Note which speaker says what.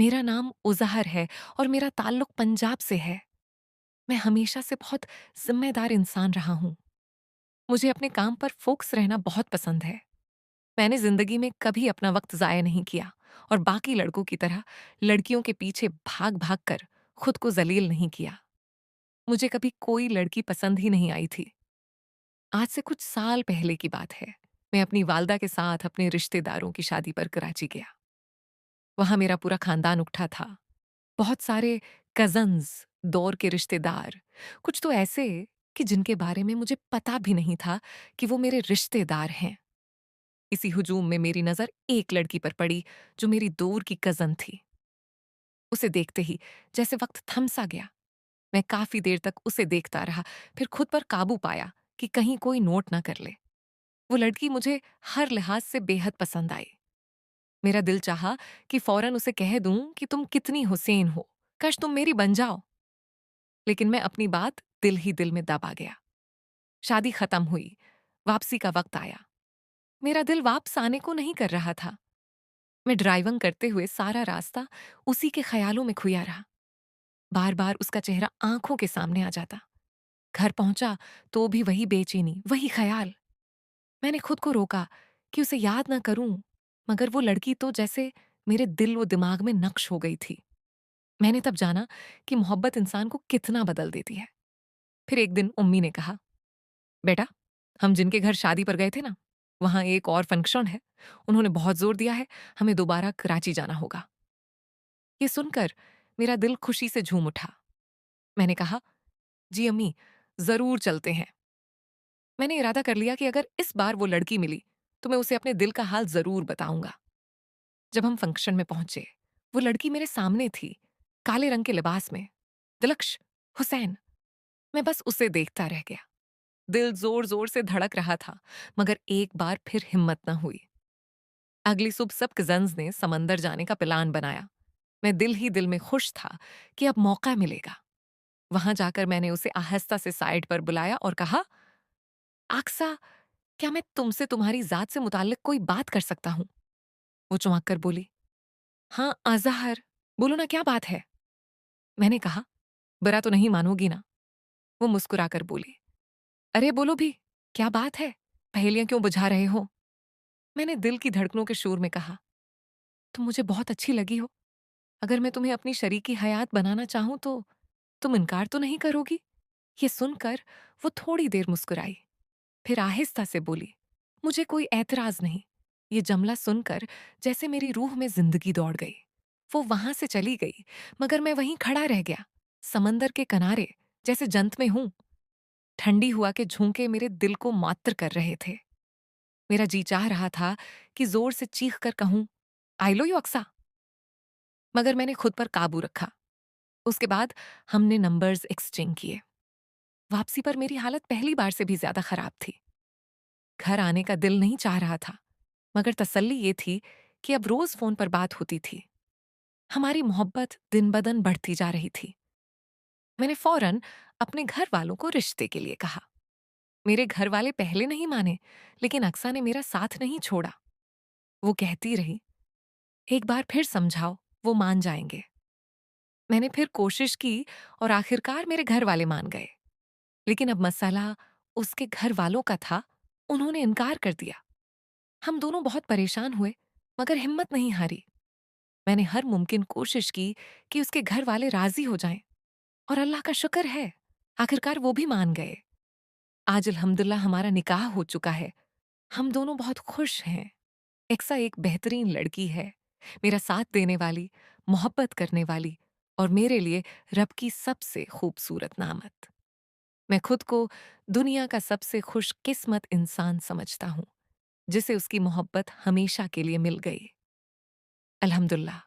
Speaker 1: मेरा नाम उज़हर है और मेरा ताल्लुक पंजाब से है। मैं हमेशा से बहुत ज़िम्मेदार इंसान रहा हूँ। मुझे अपने काम पर फ़ोकस रहना बहुत पसंद है। मैंने ज़िंदगी में कभी अपना वक़्त ज़ाया नहीं किया और बाकी लड़कों की तरह लड़कियों के पीछे भाग-भाग कर खुद को ज़लील नहीं किया। मुझे कभी कोई लड़की पसंद ही नहीं आई थी। आज से कुछ साल पहले की बात है। मैं अपनी वालदा के साथ अपने रिश्तेदारों की शादी पर कराची गया। वहाँ मेरा पूरा खानदान उठा था। बहुत सारे कज़न्स, दौर के रिश्तेदार, कुछ तो ऐसे कि जिनके बारे में मुझे पता भी नहीं था कि वो मेरे रिश्तेदार हैं। इसी हुजूम में मेरी नज़र एक लड़की पर पड़ी जो मेरी दूर की कज़न थी। उसे देखते ही जैसे वक़्त थम सा गया। मैं काफ़ी देर तक उसे देखता रहा, फिर खुद पर काबू पाया कि कहीं कोई नोट ना कर ले। वो लड़की मुझे हर लिहाज से बेहद पसंद आई। मेरा दिल चाहा कि फ़ौरन उसे कह दूँ कि तुम कितनी हुसैन हो, काश तुम मेरी बन जाओ। लेकिन मैं अपनी बात दिल ही दिल में दबा गया। शादी खत्म हुई, वापसी का वक्त आया। मेरा दिल वापस आने को नहीं कर रहा था। मैं ड्राइविंग करते हुए सारा रास्ता उसी के ख्यालों में खोया रहा। बार बार उसका चेहरा आंखों के सामने आ जाता। घर पहुंचा तो भी वही बेचैनी, वही ख्याल। मैंने खुद को रोका कि उसे याद ना करूं, मगर वो लड़की तो जैसे मेरे दिल व दिमाग में नक्श हो गई थी। मैंने तब जाना कि मोहब्बत इंसान को कितना बदल देती है। फिर एक दिन उम्मी ने कहा, बेटा, हम जिनके घर शादी पर गए थे ना, वहां एक और फंक्शन है। उन्होंने बहुत जोर दिया है, हमें दोबारा कराची जाना होगा। ये सुनकर मेरा दिल खुशी से झूम उठा। मैंने कहा, जी अम्मी, जरूर चलते हैं। मैंने इरादा कर लिया कि अगर इस बार वो लड़की मिली तो मैं उसे अपने दिल का हाल जरूर बताऊंगा। जब हम फंक्शन में पहुंचे, वो लड़की मेरे सामने थी, काले रंग के लिबास में। दिलक्श, हुसैन। मैं बस उसे देखता रह गया। दिल जोर जोर से धड़क रहा था, मगर एक बार फिर हिम्मत न हुई। अगली सुबह सब कजन्स ने समंदर जाने का प्लान बनाया। मैं दिल ही दिल में खुश था कि अब मौका मिलेगा। वहां जाकर मैंने उसे आहिस्ता से साइड पर बुलाया और कहा, आक्सा, क्या मैं तुमसे तुम्हारी जात से मुताल्लिक कोई बात कर सकता हूं? वो चौंक कर बोली, हाँ अजहर, बोलो ना, क्या बात है? मैंने कहा, बुरा तो नहीं मानोगी ना? वो मुस्कुराकर बोली, अरे बोलो भी, क्या बात है? पहेलियां क्यों बुझा रहे हो? मैंने दिल की धड़कनों के शोर में कहा, तुम मुझे बहुत अच्छी लगी हो। अगर मैं तुम्हें अपनी शरीकी हयात बनाना चाहूं तो तुम इनकार तो नहीं करोगी? ये सुनकर वो थोड़ी देर मुस्कुराई, फिर आहिस्ता से बोली, मुझे कोई ऐतराज नहीं। ये जमला सुनकर जैसे मेरी रूह में जिंदगी दौड़ गई। वो वहां से चली गई, मगर मैं वहीं खड़ा रह गया, समंदर के किनारे, जैसे जंत में हूं। ठंडी हुआ के झोंके मेरे दिल को मातर कर रहे थे। मेरा जी चाह रहा था कि जोर से चीख कर कहूं, आई लो यू अक्सा, मगर मैंने खुद पर काबू रखा। उसके बाद हमने नंबर्स एक्सचेंज किए। वापसी पर मेरी हालत पहली बार से भी ज्यादा खराब थी। घर आने का दिल नहीं चाह रहा था, मगर तसल्ली ये थी कि अब रोज फोन पर बात होती थी। हमारी मोहब्बत दिन ब दिन बढ़ती जा रही थी। मैंने फौरन अपने घर वालों को रिश्ते के लिए कहा। मेरे घर वाले पहले नहीं माने, लेकिन अक्सा ने मेरा साथ नहीं छोड़ा। वो कहती रही, एक बार फिर समझाओ, वो मान जाएंगे। मैंने फिर कोशिश की और आखिरकार मेरे घर वाले मान गए। लेकिन अब मसला उसके घर वालों का था। उन्होंने इनकार कर दिया। हम दोनों बहुत परेशान हुए, मगर हिम्मत नहीं हारी। मैंने हर मुमकिन कोशिश की कि उसके घर वाले राजी हो जाएं, और अल्लाह का शुक्र है, आखिरकार वो भी मान गए। आज अल्हम्दुलिल्लाह हमारा निकाह हो चुका है। हम दोनों बहुत खुश हैं। एक्सा एक बेहतरीन लड़की है, मेरा साथ देने वाली, मोहब्बत करने वाली, और मेरे लिए रब की सबसे खूबसूरत नामत। मैं खुद को दुनिया का सबसे खुशकिस्मत इंसान समझता हूँ, जिसे उसकी मोहब्बत हमेशा के लिए मिल गई। अल्हम्दुलिल्लाह।